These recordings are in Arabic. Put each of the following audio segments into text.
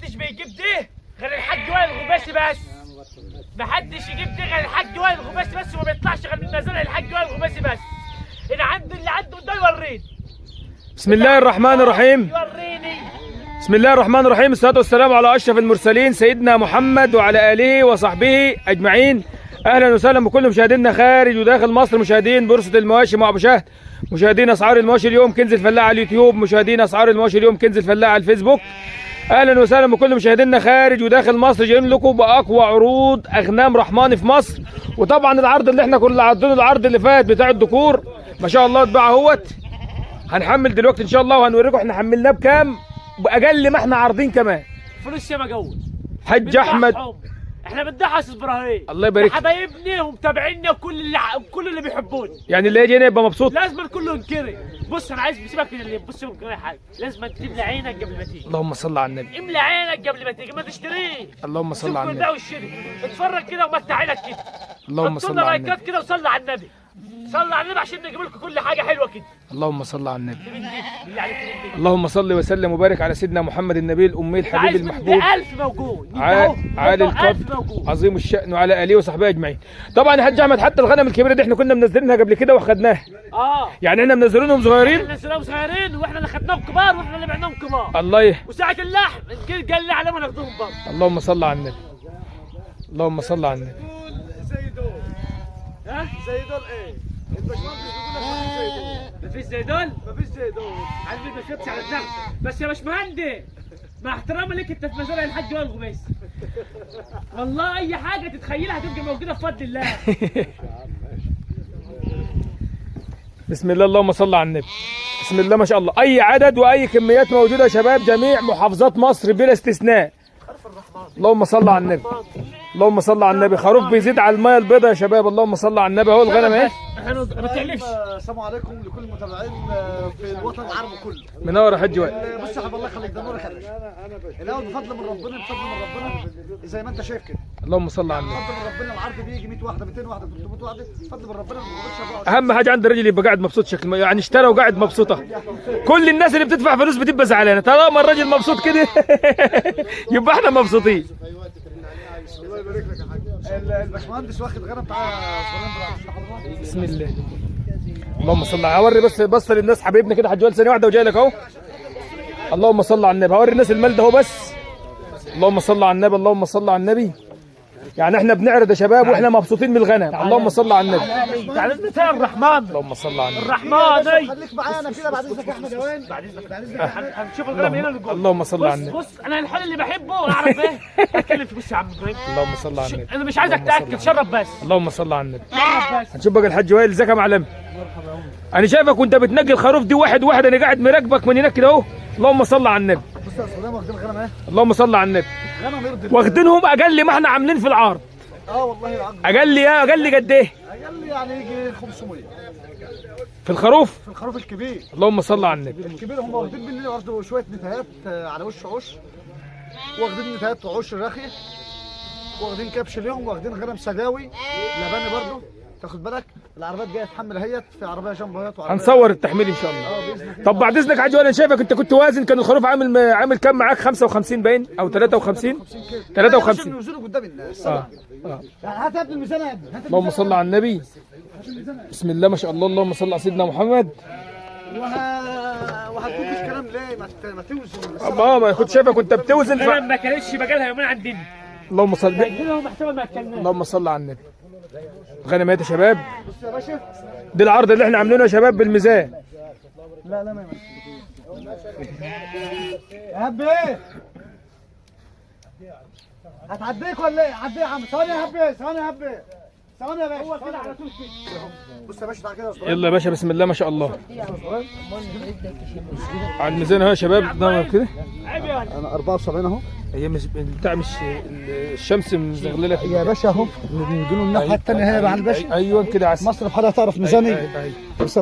محدش بيجيب ده غير الحاج وائل الغباشي بس. محدش يجيب ده غير الحاج وائل الغباشي بس، وما بيطلعش غير من مزارع الحاج وائل الغباشي بس. اللي عنده ده يوريني. بسم الله الرحمن الرحيم. يوريني. بسم الله الرحمن الرحيم. الصلاة والسلام على أشرف المرسلين سيدنا محمد وعلى آله وصحبه أجمعين. أهلا وسهلا بكل مشاهدينا خارج وداخل مصر، مشاهدين بورصة المواشي مع أبو شهد، مشاهدين أسعار المواشي اليوم كنز الفلاح على اليوتيوب، مشاهدين أسعار المواشي اليوم كنز الفلاح على الفيسبوك. أهلا وسهلا بكل مشاهدينا خارج وداخل مصر، جايين لكم بأقوى عروض أغنام رحماني في مصر. وطبعا العرض اللي احنا كنا عارضينه العرض اللي فات بتاع الذكور ما شاء الله اتباع اهوت. هنحمل دلوقتي إن شاء الله وهنوريكم احنا حملناه بكام، بأقل ما احنا عارضين كمان. فلوس ياما جوه. حج أحمد احنا بندحس ابراهيم، الله يبارك حبايبنا ومتابعينا وكل اللي بيحبونا. يعني اللي يجي هنا يبقى مبسوط. لازم كله ينكري. بص انا عايز بسيبك من اللي بص من اي حاجه، لازم تملى عينك قبل ما تيجي. اللهم صل على النبي. املى عينك قبل ما تيجي، ما تشتريش. اللهم صل على النبي. والشري اتفرج كده ومتع عينك كده. اللهم صل على النبي. لايكات كده وصلي على النبي. صلي على النبي عشان نجيب لكم كل حاجه حلوه كده. اللهم صل على النبي. اللهم صل وسلم وبارك على سيدنا محمد النبي الامي الحبيب المحبوب. 1000 موجود. عالي القدر عظيم الشأن وعلى اله وصحبه اجمعين. طبعا يا حاج احمد حتى الغنم الكبيره دي احنا كنا منزلينها قبل كده واخدناها. يعني احنا منزلينهم صغيرين. احنا منزلينهم صغيرين واحنا اللي خدناهم كبار واحنا اللي بعناهم كبار. الله وساعه اللحم قال لي عليهم ناخدوهم برضه. اللهم صل على النبي. اللهم صل على النبي. زي دول. ها؟ زي دول ايه؟ الباشمهندس بيقول لك مفيش زي دول؟ مفيش زي دول. حبيبي ما شفتش على الدم، بس يا باشمهندس مع احترامي ليك انت في مزارع الحاج وائل الغباشي. والله اي حاجه تتخيلها هتبقى موجوده بفضل الله. بسم الله اللهم صل على النبي. بسم الله ما شاء الله. اي عدد واي كميات موجوده يا شباب، جميع محافظات مصر بلا استثناء. اللهم صل على النبي. اللهم صل على النبي. خروف بيزيد على الميه البيضاء يا شباب. اللهم صل على النبي. اهو الغنم اهي. ما تعلمش. السلام عليكم لكل المتابعين في الوطن العربي كله. منور يا حاج وائل. بص يا حبيبي الله يخليك، ده نورك يا باشا. الاول بفضل من ربنا، بفضل من ربنا زي ما انت شايف كده. اللهم صل على النبي. بفضل من ربنا العرض بيجي 100 واحده 200 واحده 300 واحده، بفضل من ربنا ما بيقولش. اهم حاجه عند الراجل يبقى قاعد مبسوط، شكل يعني اشترى وقاعد مبسوطه. كل الناس اللي بتدفع فلوس بتبقى زعلانه، طالما الراجل مبسوط كده يبقى احنا مبسوطين. الله يبارك لك يا حاج. الباشمهندس واخد غنم تعالى صغيرين. بسم الله. اللهم صل على. هوري بس للناس حبايبنا كده حاج وائل ثانيه واحده وجاي لك اهو. اللهم صل على النبي. هوري الناس المال ده اهو بس. اللهم صل على النبي. اللهم صل على النبي. يعني احنا بنعرض يا شباب واحنا مبسوطين من الغنم. اللهم صل على النبي. تعالى مثال الرحمن. اللهم صل على النبي. الرحمن خليك معانا كده بعد اذنك يا احمد اوان. بعد اذنك هنشوف الغنم هنا اللي جوه. اللهم صل على النبي. بص انا الحل اللي بحبه اعرف ايه اتكلم في. بص يا عم ابراهيم، اللهم صل على النبي. انا مش عايزك تاكد، شرب بس. اللهم صل على النبي. شرب بس. هنشوف بقى الحاج وائل. ازيك يا معلم؟ انا شايفك وانت بتنقي الخروف دي واحد واحد، انا قاعد مراقبك من هناك كده اهو. اللهم صل على النبي. بص يا استاذ واخدين غنم اهي. اللهم صل على النبي. غنم يرضي. واخدينهم اقل ما احنا عاملين في العرض. والله العظيم. اقل قد ايه؟ اقل يعني يجي 500 في الخروف؟ في الخروف الكبير. اللهم صل على النبي. الكبير هم واخدين مني برضه شويه نتايات على وش عش، واخدين نتايات عش رخي، واخدين كبش ليهم، واخدين غنم سجاوي لباني برضه. تاخد بالك العربيات جايه تحمل اهيت، في عربيه جنب اهيت. هنصور التحميل ان شاء الله. طب بعد اذنك حاج وائل، انا شايفك انت كنت وازن، كان الخروف عامل كام معاك؟ 55 باين او 53 53 يوزنوا قدام الناس. يعني هات يا ابني الميزان يا ابني. اللهم صل على النبي. بسم الله ما شاء الله. اللهم صل على سيدنا محمد. وهتقول مش كلام ليه؟ ما توزن. ما كنت شايفك كنت بتوزن ما كانتش بقى لها يومين عندنا. اللهم صل. ما اكلناش. اللهم صل على النبي. غنم يا شباب. بص يا باشا، دي العرض اللي احنا عاملينه يا شباب بالميزان. لا ما يمشي يا هبي. هتعديك ولا ايه؟ عدي يا عم. ثواني يا هبي، ثواني يا هبي، ثواني يا باشا. هو كده على طول كده. بص يا باشا تعالى كده. يلا يا باشا بسم الله ما شاء الله. على الميزان اهو يا شباب. ده كده عيب يا ولد. انا 74 اهو. هي مش بتاع مش الشمس مزغلله فيها يا باشا اهو نجيله الناحيه الثانيه هي مع الباشا. ايوه كده عسل. مصر بحالها تعرف ميزاني. مصر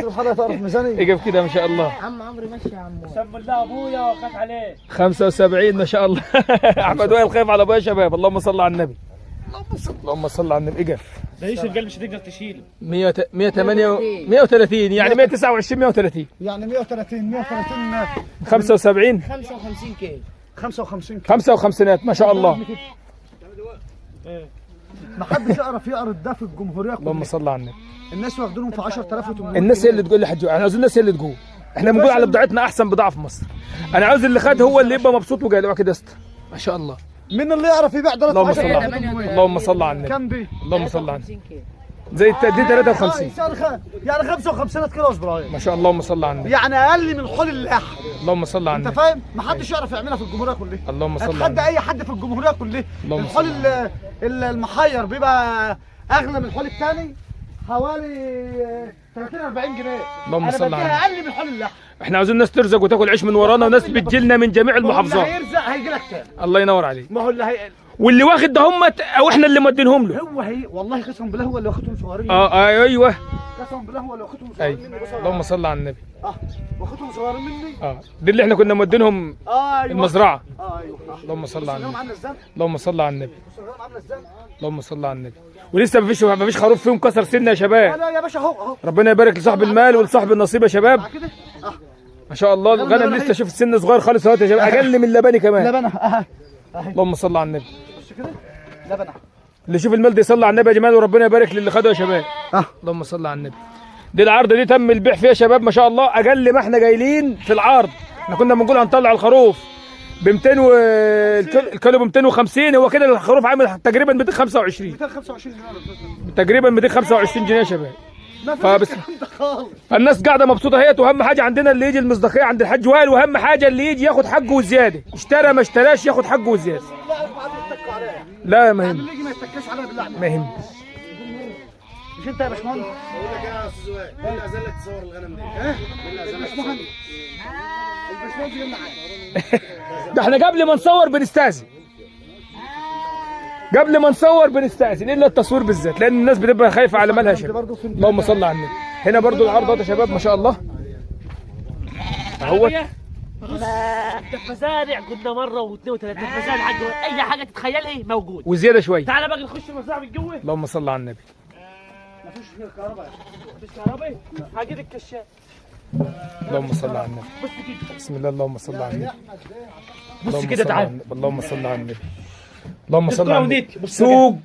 بحالها تعرف ميزاني. اجاب كده ما شاء الله. عم عمرو ماشي يا عم. سم الله ابويا وخاف عليه. 75 ما شاء الله. احمد وائل خايف على ابويا يا شباب. اللهم صل على النبي. اللهم صل على النبي. اجف ده يوسف قال مش هتقدر تشيله. 108 130 يعني 129 130 يعني 130 130 75 55 كيلو. 55 كيلو. 55 ما شاء الله. ما حدش يعرف يعرض ده في الجمهوريه كلها. اللهم صل على النبي. الناس واخدينهم في 10800. الناس هي اللي تقول لي حد، احنا عاوزين الناس هي اللي تقول. احنا بنقول على بضاعتنا احسن بضاعه في مصر. انا عاوز اللي خد هو اللي يبقى مبسوط وجاي له كده يا اسطى. ما شاء الله. مين اللي يعرف يبيع ده؟ اللهم صل على النبي. اللهم صل على النبي. كام دي؟ اللهم صل على النبي. زي دي 53. يعني 55 كيلو يا ابراهيم. ما شاء الله. اللهم صل على النبي. يعني اقل من حول اللحم. اللهم صل على انت النبي. فاهم؟ ما حدش يعرف يعملها في الجمهوريه كلها. اللهم صل على اتحدى النبي. اي حد في الجمهوريه كلها. اللهم الحول صل المحير بيبقى اغلى من الحول الثاني حوالي 30 40 جنيه. اللهم صل على انا بديها اقل من حول اللحم. احنا عاوزين ناس ترزق وتاكل عيش من ورانا، وناس بتجيلنا من جميع اللي المحافظات. هيرزق هيجي لك تاني. الله ينور عليك. ما هو اللي هي واللي واخد ده هم او احنا اللي مودينهم له. هو هي والله قسما بالله هو اللي واخدهم صغيرين. ايوه. قسما بالله هو اللي واخدهم صغيرين ايوه. مني. بص اللهم صل على النبي. واخدهم صغيرين مني. دي اللي احنا كنا مودينهم ايوه المزرعه. ايوه. اللهم صل على النبي. عامله ازاي؟ اللهم صل على النبي. عامله ازاي؟ اللهم صل على النبي. ولسه مفيش خروف فيهم كسر سنه يا شباب. لا يا باشا اهو. ربنا يبارك لصاحب المال ولصاحب النصيب يا شباب. كده ما شاء الله. الغنم لسه شوف السن صغير خالص اهوت يا شباب، اقل من اللبني كمان. لبنه اهي. اللهم صل على النبي. بص كده لبنه. اللي يشوف المال ده يصلي على النبي يا جماعه، وربنا يبارك للي خده يا شباب. اللهم صل على النبي. دي العرض دي تم البيع فيها يا شباب ما شاء الله. اقل ما احنا جايين في العرض، احنا كنا بنقول هنطلع الخروف ب 200 الكيلو ب 250، هو كده الخروف عامل تقريبا 225. 225 جنيه تقريبا 225 جنيه يا شباب. ما فبس فيش الكلام ده خالص. فالناس قاعده مبسوطه اهيت، واهم حاجه عندنا اللي يجي المصداقيه عند الحاج وائل، واهم حاجه اللي يجي ياخد حقه وزياده، اشترى ما اشتراش ياخد حقه وزياده. لا بعد يتكوا عليها. لا ما يعني يهم. اللي يجي ما يتكاش عليها بالله عليك. ما يهم. مش انت يا باشمهندس؟ بقول لك ايه يا استاذ وائل؟ مين اللي عزل لك تصور الغنم دي؟ مين اللي عزل لك تصور؟ الباشمهندس جه معايا. ده احنا قبل ما نصور بنستأذن. قبل ما نصور بنستأذن، الا التصوير بالذات، لان الناس بتبقى خايفه على مالها يا شباب. اللهم صل على النبي. هنا برضو العرض يا شباب ما شاء الله. اهوت. مزارع كنا مره واثنين وثلاثه مزارع حاجه، اي حاجه تتخيلها موجود وزياده شويه. تعالى بقى نخش المزرعه من جوه. اللهم صل على النبي. مفيش فيها كهرباء. مفيش كهرباء، هجيب الكشاف. اللهم صل على النبي. بص كده بسم الله. اللهم صل على النبي. بص اللهم كده صل على تعالى. النبي. اللهم صل على النبي. اللهم صل الكرة على النبي. وديك. بص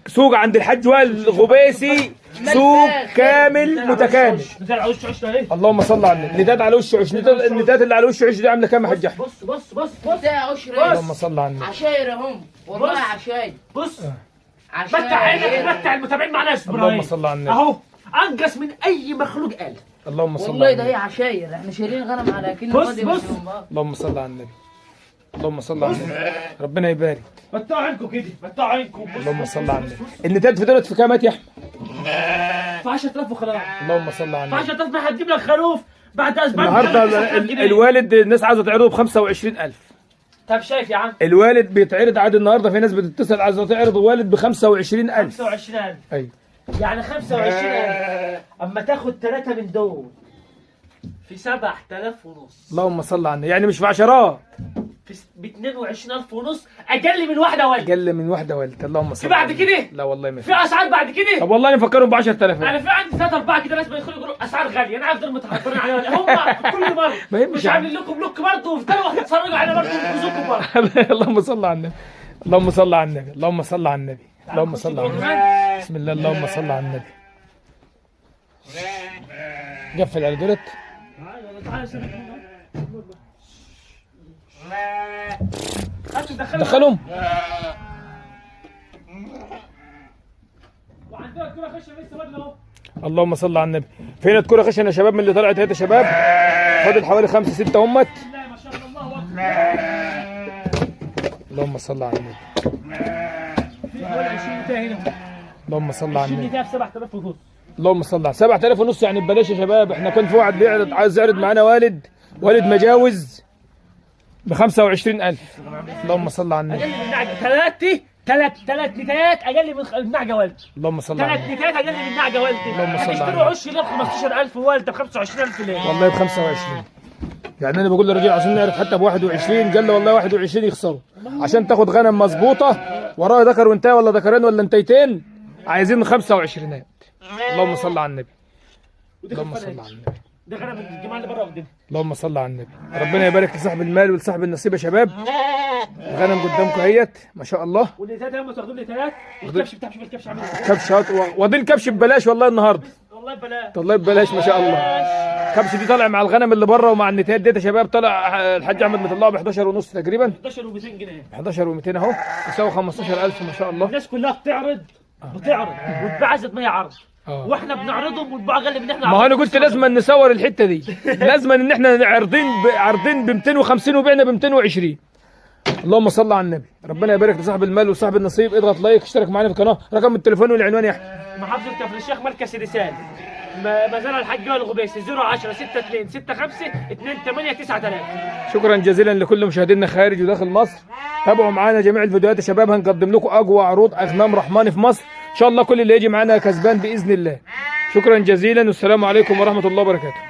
سوق عند الحاج وائل الغبيسي، سوق كامل متكامل. مزارع وش عش اهي. اللهم صل على النبي. نداد على وش عش، النداد اللي على وش عش دي عامله كام يا حاج احمد؟ بص ده عشرة اللهم صل على النبي. عشاير هم والله بص. عشاير بص عشاير متع عينك، متع المتابعين معنا يا اللهم ابراهيم. صل على النبي. اهو انقص من اي مخلوق قال. اللهم صل والله على ده هي النبي. عشاير، احنا شايلين غنم على كل بص، فاضي بص. اللهم صل على النبي. اللهم صل على النبي. ربنا يبارك. متعوا عينكم كده، متعوا عينكم. اللهم صل على النبي. النتاج في دولت في كام يا احمد؟ في 10000 وخلاص. اللهم صل على في النبي. 10000 ما هتجيب لك خروف بعد اسبوع. النهارده الوالد الناس عايزه تعرضه ب 25,000. طب شايف يا عم؟ الوالد بيتعرض عادي النهارده، في ناس بتتصل عايزه تعرض الوالد ب 25,000. 25000 ايوه. يعني 25000 اما تاخد 3 من دول في 7000 ونص، اللهم صل على النبي، يعني مش في عشرات، ب 22,000 ونص، اقل من واحده والد. اقل من واحده والد. اللهم صل في بعد على النبي. كده؟ لا والله ما في في. اسعار بعد كده؟ طب والله نفكرهم ب 10,000. انا في عندي 3 4 كده ناس بيدخلوا يقولوا اسعار غاليه، انا عارف دول متحضرين عليها هم كل مره ما يهمش مش يا عم. عاملين لكم لوك برضه، وفي تاني وقت تتفرجوا على برضه ينقذوكم برضه. اللهم صل على النبي. اللهم صل على النبي. اللهم صل على النبي. اللهم صل على النبي. بسم الله. اللهم صل على النبي. قفل على دولت. دخلهم. وعندنا كرة خشب لسه بدنا اهو. اللهم صل على النبي. فين الكرة خشن يا شباب من اللي طلعت اهي يا شباب؟ فاضل حوالي 5 6 همت. بسم الله ما شاء الله، الله اكبر. اللهم صل على النبي. في حوالي 20 نتايه هنا. اللهم صل على 20 النبي. نتايه ب 7000 ونص. اللهم صل على 7,000 ونص يعني ببلاش يا شباب. احنا كان في واحد بيعرض عايز يعرض معانا والد مجاوز ب 25,000. اللهم صل على النبي. اقل من النعجه ثلاث نتايات اقل من النعجه والدي. اللهم صل على 3 النبي. نتايات اقل من النعجه والدي. اللهم صل على اشتروا النبي. عش ليه ب 15,000 والده ب 25,000 ليه؟ والله ب 25. يعني انا بقول للراجل عايزين نعرض حتى ب 21، قال لي والله 21 يخسروا. عشان تاخد غنم مظبوطه وراها ذكر وانتهى ولا ذكرين ولا انتيتين عايزين 25. اللهم صل على النبي. اللهم صل على النبي. ده غنم الجماعه اللي بره قدامي. اللهم صل على النبي. ربنا يبارك لصاحب المال ولصاحب النصيب يا شباب. الغنم قدامكم اهيت ما شاء الله. والنتايات هم تاخدوا لي نتايات والكبش بتاعهم. شوف الكبش عامل ازاي. كبشات واخدين كبش ببلاش والله النهارده. والله ببلاش. والله ببلاش ما شاء الله. الكبش دي طالع مع الغنم اللي بره ومع النتايات ديت يا شباب. طلع الحاج احمد مطلعه ب 11 ونص تقريبا. 11 و200 جنيه. 11 و200 اهو يساوي 15,000 ما شاء الله. الناس كلها بتعرض وتباع عزت ما هي عرض. واحنا بنعرضهم ونباع اقل من احنا. ما هو انا قلت لازم نصور الحته دي. لازم ان احنا عارضين ب 250 وبيعنا ب 220. اللهم صل على النبي. ربنا يبارك لصاحب المال وصاحب النصيب. اضغط لايك اشترك معانا في القناه. رقم التليفون والعنوان يا احمد. محافظه كفر الشيخ مركز رسال. مزار الحاج وائل الغبيسي 010 62 65 28 93. شكرا جزيلا لكل مشاهدينا خارج وداخل مصر. تابعوا معانا جميع الفيديوهات يا شباب. هنقدم لكم اقوى عروض اغنام رحماني في مصر ان شاء الله. كل اللي يجي معانا كسبان باذن الله. شكرا جزيلا والسلام عليكم ورحمه الله وبركاته.